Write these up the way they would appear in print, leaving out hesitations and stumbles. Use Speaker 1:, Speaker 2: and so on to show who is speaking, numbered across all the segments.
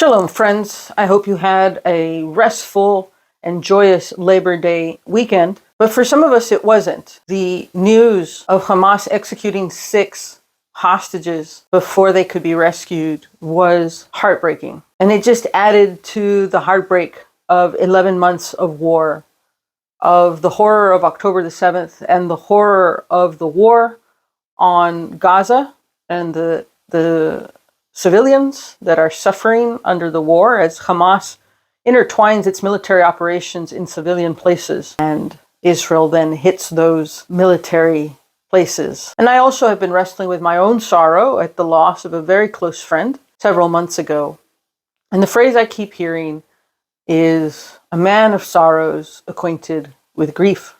Speaker 1: Shalom, friends. I hope you had a restful and joyous Labor Day weekend. But for some of us, it wasn't. The news of Hamas executing 6 hostages before they could be rescued was heartbreaking. And it just added to the heartbreak of 11 months of war, of the horror of October the 7th and the horror of the war on Gaza and the civilians that are suffering under the war as Hamas intertwines its military operations in civilian places, and Israel then hits those military places. And I also have been wrestling with my own sorrow at the loss of a very close friend several months ago. And the phrase I keep hearing is a man of sorrows acquainted with grief.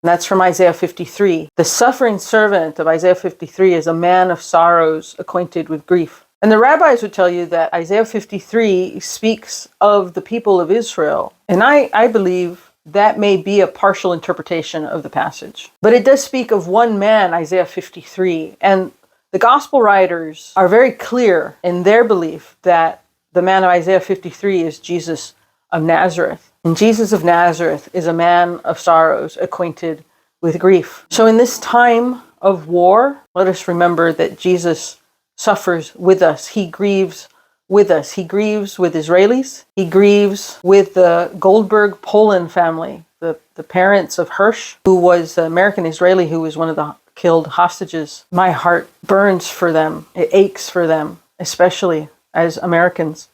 Speaker 1: And that's from Isaiah 53. The suffering servant of Isaiah 53 is a man of sorrows acquainted with grief. And the rabbis would tell you that Isaiah 53 speaks of the people of Israel. And I believe that may be a partial interpretation of the passage. But it does speak of one man, Isaiah 53. And the gospel writers are very clear in their belief that the man of Isaiah 53 is Jesus of Nazareth. And Jesus of Nazareth is a man of sorrows, acquainted with grief. So in this time of war, let us remember that Jesus suffers with us. He grieves with us. He grieves with Israelis. He grieves with the Goldberg Poland family, the parents of Hirsch, who was an American Israeli who was one of the killed hostages. My heart burns for them. It aches for them, especially as Americans.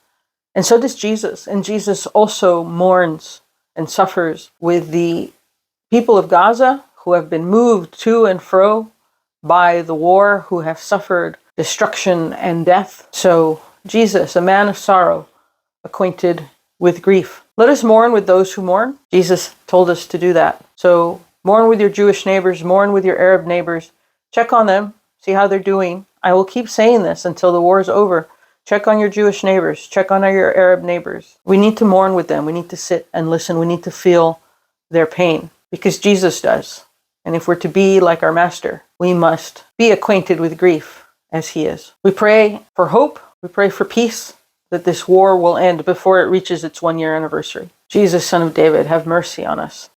Speaker 1: And so does Jesus. And Jesus also mourns and suffers with the people of Gaza who have been moved to and fro by the war, who have suffered destruction and death. So Jesus, a man of sorrow, acquainted with grief. Let us mourn with those who mourn. Jesus told us to do that. So mourn with your Jewish neighbors, mourn with your Arab neighbors. Check on them, see how they're doing. I will keep saying this until the war is over. Check on your Jewish neighbors. Check on your Arab neighbors. We need to mourn with them. We need to sit and listen. We need to feel their pain because Jesus does. And if we're to be like our master, we must be acquainted with grief as he is. We pray for hope. We pray for peace, that this war will end before it reaches its 1-year anniversary. Jesus, Son of David, have mercy on us.